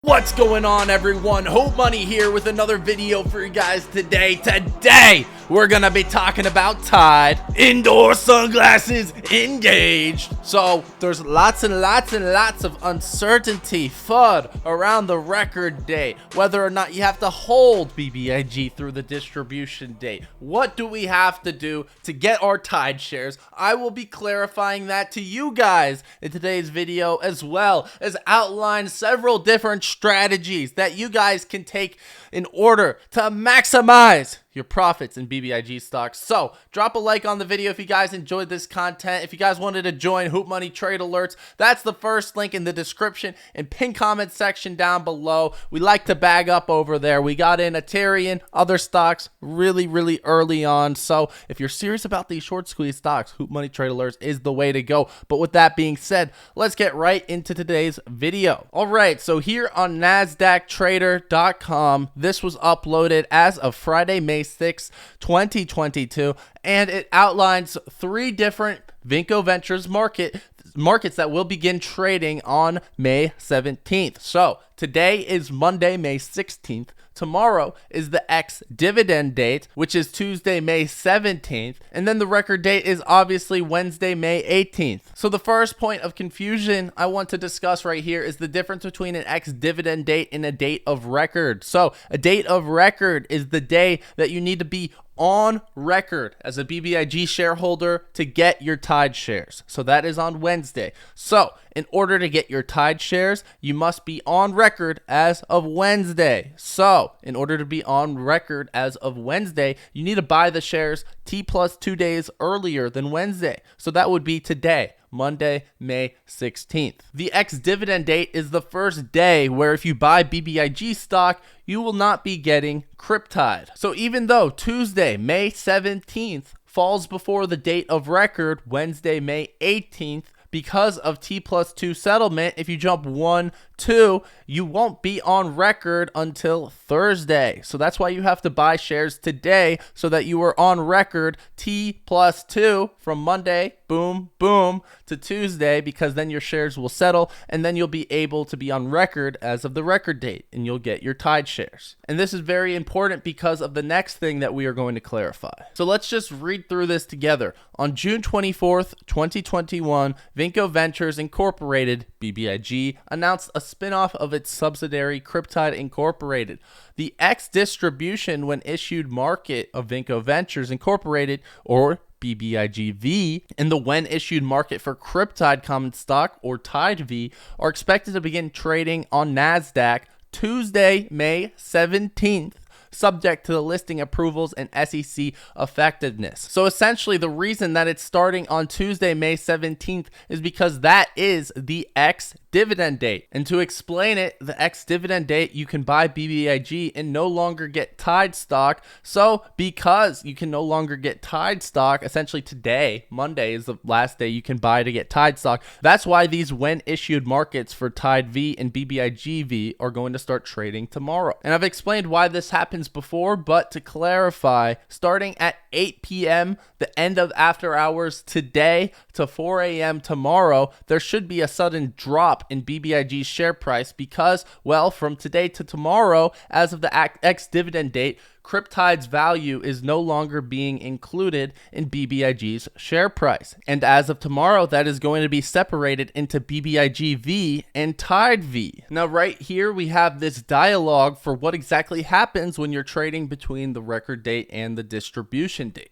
What's going on, everyone? Hootmoney here with another video for you guys today. Today, we're gonna be talking about Tyde indoor sunglasses engaged. So there's lots and lots of uncertainty, FUD around the record date, whether or not you have to hold BBIG through the distribution date. What do we have to do to get our Tyde shares? I will be clarifying that to you guys in today's video, as well as outline several different strategies that you guys can take in order to maximize your profits in BBIG stocks. So drop a like on the video if you guys enjoyed this content. If you guys wanted to join Hootmoney trade alerts, that's the first link in the description and pin comment section down below. We like to bag up over there. We got in Ethereum, other stocks really early on. So if you're serious about these short squeeze stocks, Hootmoney trade alerts is the way to go. But with that being said, let's get right into today's video. All right, so here on NASDAQtrader.com, this was uploaded as of Friday, May 6, 2022, and it outlines three different Vinco Ventures markets that will begin trading on May 17th. So today is Monday, May 16th. Tomorrow is the dividend date, which is Tuesday, May 17th. And then the record date is obviously Wednesday, May 18th. So the first point of confusion I want to discuss right here is the difference between an dividend date and a date of record. So a date of record is the day that you need to be on record as a BBIG shareholder to get your Tyde shares. So that is on Wednesday. So in order to get your Tyde shares, you must be on record as of Wednesday. So in order to be on record as of Wednesday, you need to buy the shares T+2 days earlier than Wednesday. So that would be today, Monday, May 16th. The dividend date is the first day where if you buy BBIG stock, you will not be getting CRYPTYDE. So even though Tuesday, May 17th falls before the date of record, Wednesday, May 18th, because of T+2 settlement, if you jump 1, 2, you won't be on record until Thursday. So that's why you have to buy shares today so that you are on record T+2 from Monday, boom, to Tuesday, because then your shares will settle and then you'll be able to be on record as of the record date and you'll get your Tyde shares. And this is very important because of the next thing that we are going to clarify. So let's just read through this together. On June 24th, 2021, Vinco Ventures Incorporated, BBIG, announced a spinoff of its subsidiary CRYPTYDE Incorporated. The distribution when issued market of Vinco Ventures Incorporated, or BBIGV, and the when issued market for CRYPTYDE common stock, or TYDE, are expected to begin trading on NASDAQ Tuesday, May 17th. Subject to the listing approvals and SEC effectiveness. So essentially, the reason that it's starting on Tuesday, May 17th is because that is the dividend date. And to explain it, the dividend date, you can buy BBIG and no longer get Tyde stock. So because you can no longer get Tyde stock, essentially today, Monday, is the last day you can buy to get Tyde stock. That's why these when issued markets for TYDE and BBIGV are going to start trading tomorrow. And I've explained why this happens before, but to clarify, starting at 8 p.m., the end of after hours today to 4 a.m. tomorrow, there should be a sudden drop in BBIG's share price because, well, from today to tomorrow, as of the dividend date, CRYPTYDE's value is no longer being included in BBIG's share price. And as of tomorrow, that is going to be separated into BBIGV and TYDE. Now, right here, we have this dialogue for what exactly happens when you're trading between the record date and the distribution date.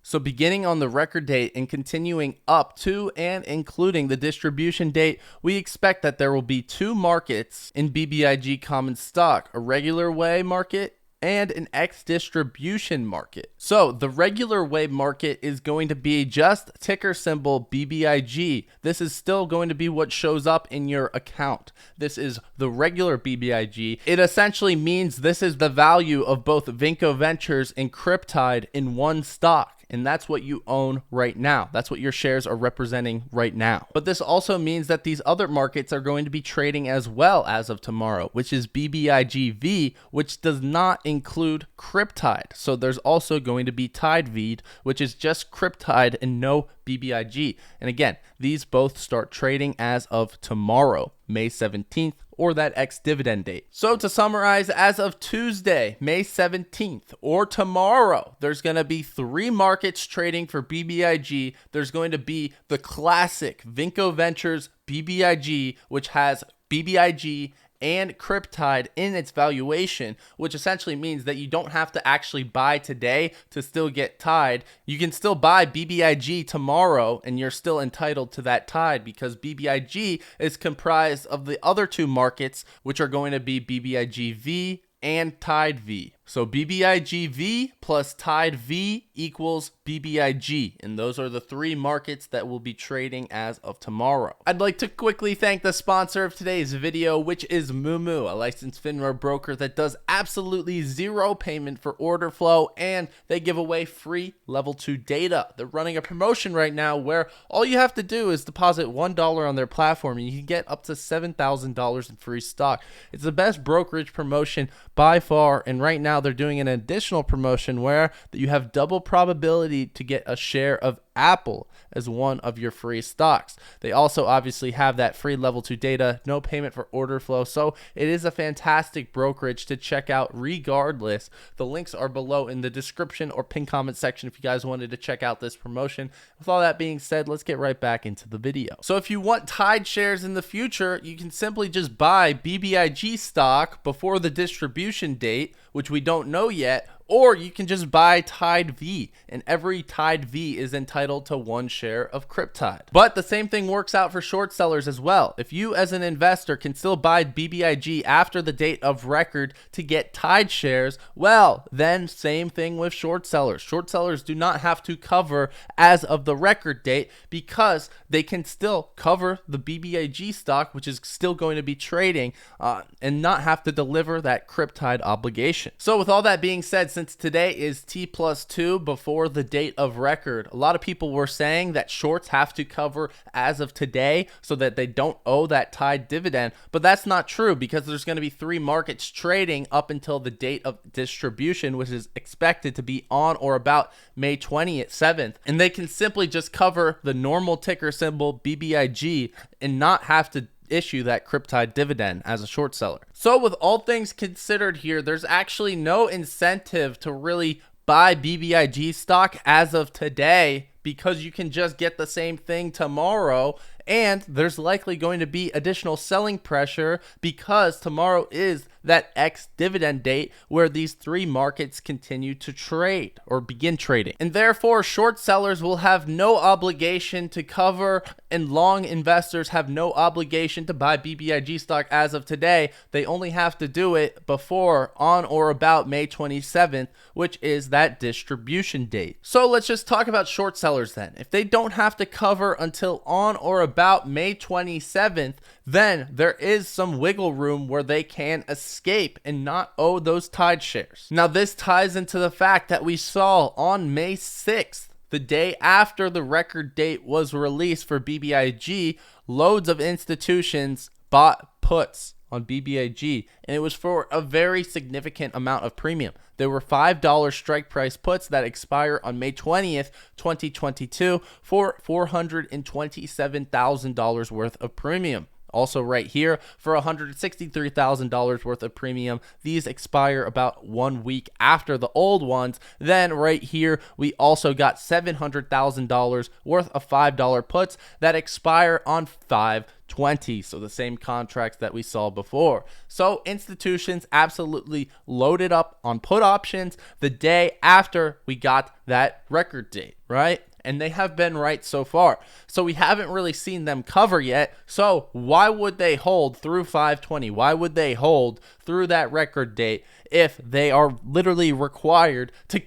So beginning on the record date and continuing up to and including the distribution date, we expect that there will be two markets in BBIG common stock, a regular way market and an distribution market. So the regular way market is going to be just ticker symbol BBIG. This is still going to be what shows up in your account. This is the regular BBIG. It essentially means this is the value of both Vinco Ventures and CRYPTYDE in one stock. and that's what you own right now. That's what your shares are representing right now. But this also means that these other markets are going to be trading as well as of tomorrow, which is BBIGV, which does not include CRYPTYDE. So there's also going to be TYDE, which is just CRYPTYDE and no BBIG. And again, these both start trading as of tomorrow, May 17th, or that ex-dividend date. So to summarize, as of Tuesday, May 17th, or tomorrow, there's going to be 3 markets trading for BBIG. There's going to be the classic Vinco Ventures BBIG, which has BBIG and CRYPTYDE in its valuation, which essentially means that you don't have to actually buy today to still get TYDE. You can still buy BBIG tomorrow and you're still entitled to that TYDE, because BBIG is comprised of the other 2 markets, which are going to be BBIGV and TYDE. So BBIGV plus TYDE equals BBIG, and those are the 3 markets that will be trading as of tomorrow. I'd like to quickly thank the sponsor of today's video, which is Moomoo, a licensed FINRA broker that does absolutely 0 payment for order flow, and they give away free level 2 data. They're running a promotion right now where all you have to do is deposit $1 on their platform and you can get up to $7,000 in free stock. It's the best brokerage promotion by far, and right now they're doing an additional promotion where you have double probability to get a share of Apple as one of your free stocks. They also obviously have that free level 2 data, no payment for order flow. So it is a fantastic brokerage to check out regardless. The links are below in the description or pinned comment section if you guys wanted to check out this promotion. With all that being said, let's get right back into the video. So if you want TYDE shares in the future, you can simply just buy BBIG stock before the distribution date, which we don't know yet, or you can just buy TYDE, and every TYDE is entitled to 1 share of CRYPTYDE. But the same thing works out for short sellers as well. If you as an investor can still buy BBIG after the date of record to get TYDE shares, well, then same thing with short sellers. Short sellers do not have to cover as of the record date because they can still cover the BBIG stock, which is still going to be trading, and not have to deliver that CRYPTYDE obligation. So with all that being said, since today is T+2 before the date of record, a lot of people were saying that shorts have to cover as of today so that they don't owe that TYDE dividend, but that's not true because there's going to be 3 markets trading up until the date of distribution, which is expected to be on or about May 27th, and they can simply just cover the normal ticker symbol BBIG and not have to issue that CRYPTYDE dividend as a short seller. So with all things considered here, there's actually no incentive to really buy BBIG stock as of today because you can just get the same thing tomorrow, and there's likely going to be additional selling pressure because tomorrow is that ex-dividend date where these 3 markets continue to trade or begin trading. And therefore, short sellers will have no obligation to cover, and long investors have no obligation to buy BBIG stock as of today. They only have to do it before, on or about May 27th, which is that distribution date. So let's just talk about short sellers then. If they don't have to cover until on or about May 27th, then there is some wiggle room where they can escape and not owe those TYDE shares. Now this ties into the fact that we saw on May 6th, the day after the record date was released for BBIG, loads of institutions bought puts on BBIG, and it was for a very significant amount of premium. There were $5 strike price puts that expire on May 20th, 2022 for $427,000 worth of premium. Also right here for $163,000 worth of premium. These expire about 1 week after the old ones. Then right here, we also got $700,000 worth of $5 puts that expire on 5/20. So the same contracts that we saw before. So institutions absolutely loaded up on put options the day after we got that record date, right? And they have been right so far. So we haven't really seen them cover yet. So why would they hold through 5/20? Why would they hold through that record date if they are literally required to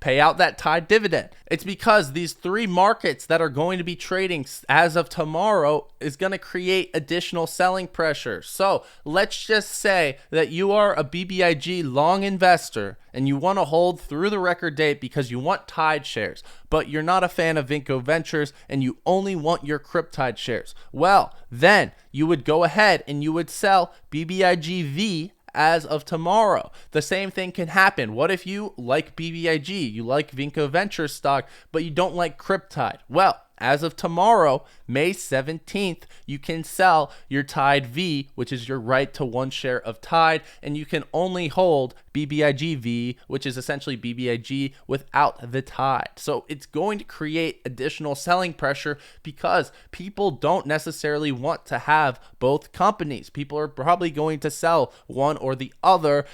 pay out that TYDE dividend. It's because these three markets that are going to be trading as of tomorrow is going to create additional selling pressure. So let's just say that you are a BBIG long investor and you want to hold through the record date because you want TYDE shares, but you're not a fan of Vinco Ventures and you only want your CRYPTYDE shares. Well, then you would go ahead and you would sell BBIGV as of tomorrow. The same thing can happen. What if you like BBIG, you like Vinco Ventures stock, but you don't like CRYPTYDE? Well, as of tomorrow, May 17th, you can sell your TYDE V, which is your right to one share of TYDE, and you can only hold BBIG V, which is essentially BBIG without the TYDE. So it's going to create additional selling pressure because people don't necessarily want to have both companies. People are probably going to sell one or the other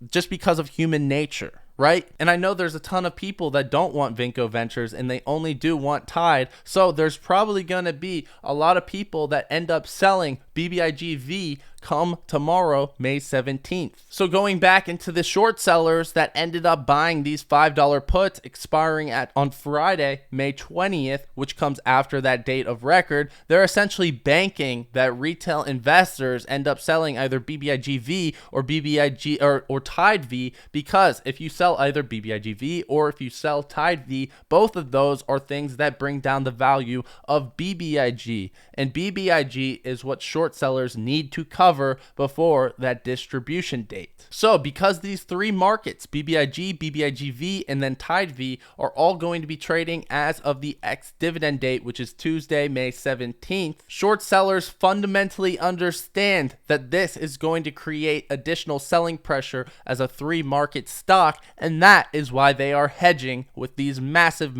just because of human nature. Right? And I know there's a ton of people that don't want Vinco Ventures and they only do want TYDE. So there's probably going to be a lot of people that end up selling BBIGV come tomorrow, May 17th. So going back into the short sellers that ended up buying these $5 puts expiring on Friday, May 20th, which comes after that date of record, they're essentially banking that retail investors end up selling either BBIGV or BBIG or TYDE V, because if you sell either BBIGV or if you sell TYDE V, both of those are things that bring down the value of BBIG, and BBIG is what short sellers need to cover before that distribution date. So because these three markets, BBIG, BBIGV, and then TYDE V, are all going to be trading as of the ex-dividend date, which is Tuesday, May 17th, short sellers fundamentally understand that this is going to create additional selling pressure as a three-market stock, and that is why they are hedging with these massive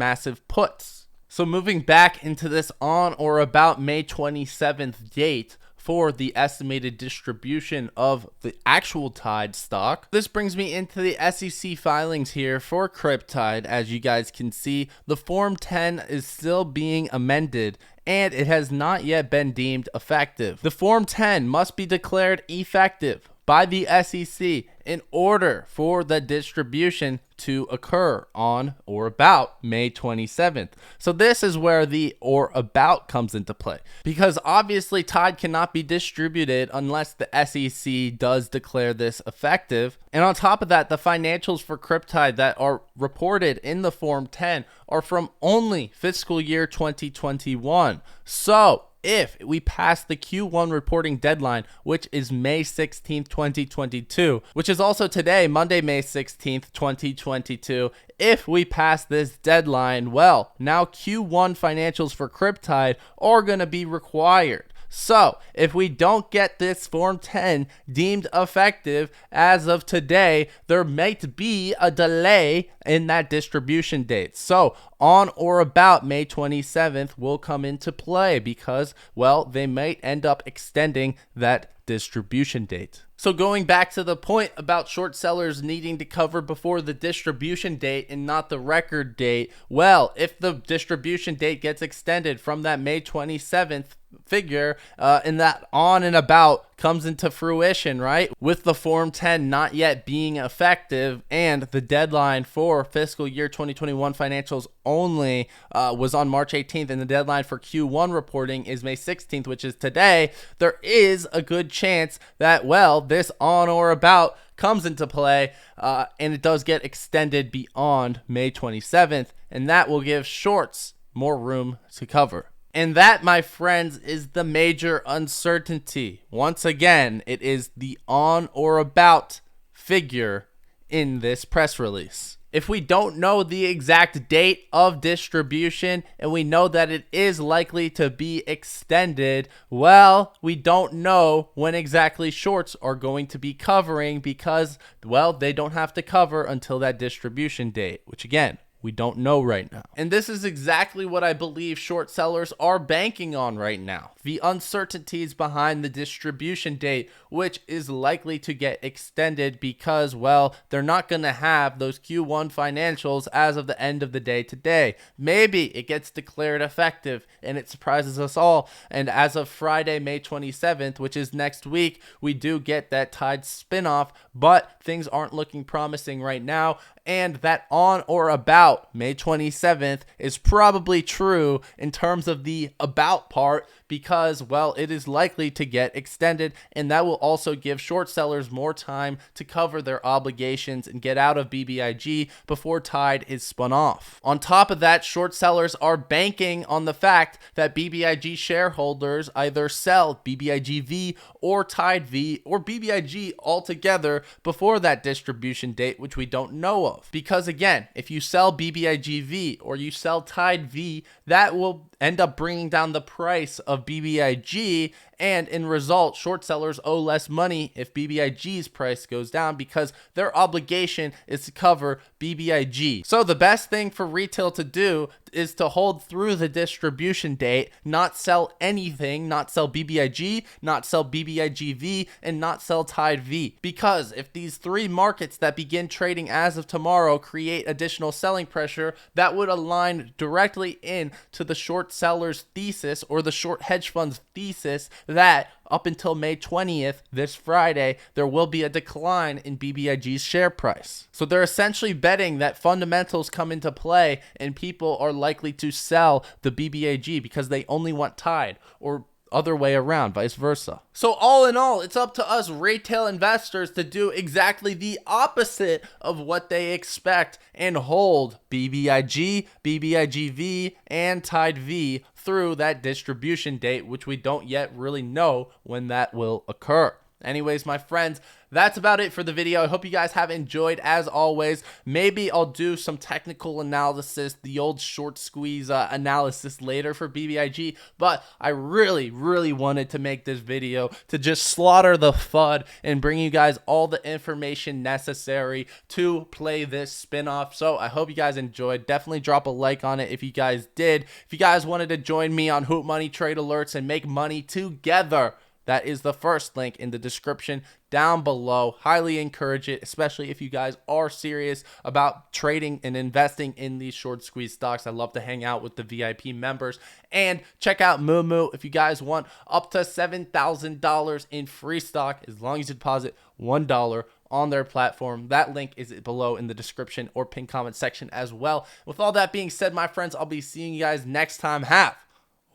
puts. So moving back into this on or about May 27th date, for the estimated distribution of the actual TYDE stock. This brings me into the SEC filings here for CRYPTYDE. As you guys can see, the Form 10 is still being amended and it has not yet been deemed effective. The Form 10 must be declared effective by the SEC in order for the distribution to occur on or about May 27th. So this is where the or about comes into play, because obviously TYDE cannot be distributed unless the SEC does declare this effective. And on top of that, the financials for CRYPTYDE that are reported in the Form 10 are from only fiscal year 2021. So if we pass the Q1 reporting deadline, which is May 16th, 2022, which is also today, Monday, May 16th, 2022, if we pass this deadline, well, now Q1 financials for CRYPTYDE are going to be required. So if we don't get this Form 10 deemed effective as of today, there might be a delay in that distribution date. So on or about May 27th will come into play because, well, they might end up extending that distribution date. So going back to the point about short sellers needing to cover before the distribution date and not the record date, well, if the distribution date gets extended from that May 27th figure and that on and about comes into fruition, right, with the Form 10 not yet being effective and the deadline for fiscal year 2021 financials only was on March 18th and the deadline for Q1 reporting is May 16th, which is today, there is a good chance that, well, this on or about comes into play and it does get extended beyond May 27th, and that will give shorts more room to cover. And that, my friends, is the major uncertainty. Once again, it is the on or about figure in this press release. If we don't know the exact date of distribution and we know that it is likely to be extended, well, we don't know when exactly shorts are going to be covering because, well, they don't have to cover until that distribution date, which again, we don't know right now. And this is exactly what I believe short sellers are banking on right now. the uncertainties behind the distribution date, which is likely to get extended because, well, they're not going to have those Q1 financials as of the end of the day today. Maybe it gets declared effective and it surprises us all. And as of Friday, May 27th, which is next week, we do get that Tyde spinoff, but things aren't looking promising right now. And that on or about May 27th is probably true in terms of the about part because, well, it is likely to get extended, and that will also give short sellers more time to cover their obligations and get out of BBIG before Tyde is spun off. On top of that, short sellers are banking on the fact that BBIG shareholders either sell BBIGV or Tyde V or BBIG altogether before that distribution date, which we don't know of. Because again, if you sell BBIGV or you sell Tyde V, that will end up bringing down the price of BBIG, and in result, short sellers owe less money if BBIG's price goes down because their obligation is to cover BBIG. So the best thing for retail to do is to hold through the distribution date, not sell anything, not sell BBIG, not sell BBIGV, and not sell Tyde V. Because if these three markets that begin trading as of tomorrow create additional selling pressure, that would align directly in to the short sellers' thesis or the short hedge funds' thesis that up until May 20th, this Friday, there will be a decline in BBIG's share price. So they're essentially betting that fundamentals come into play and people are likely to sell the BBIG because they only want Tyde, or other way around, vice versa. So all in all, it's up to us retail investors to do exactly the opposite of what they expect and hold BBIG, BBIGV, and Tyde V through that distribution date, which we don't yet really know when that will occur. Anyways, my friends, that's about it for the video. I hope you guys have enjoyed. As always, maybe I'll do some technical analysis, the old short squeeze analysis later for BBIG, but I really wanted to make this video to just slaughter the FUD and bring you guys all the information necessary to play this spinoff. So I hope you guys enjoyed. Definitely drop a like on it if you guys did. If you guys wanted to join me on Hootmoney Trade Alerts and make money together, that is the first link in the description down below. Highly encourage it, especially if you guys are serious about trading and investing in these short squeeze stocks. I love to hang out with the VIP members. And check out Moomoo if you guys want up to $7,000 in free stock as long as you deposit $1 on their platform. That link is below in the description or pinned comment section as well. With all that being said, my friends, I'll be seeing you guys next time. Have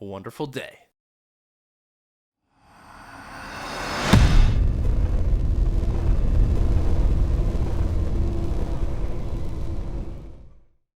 a wonderful day.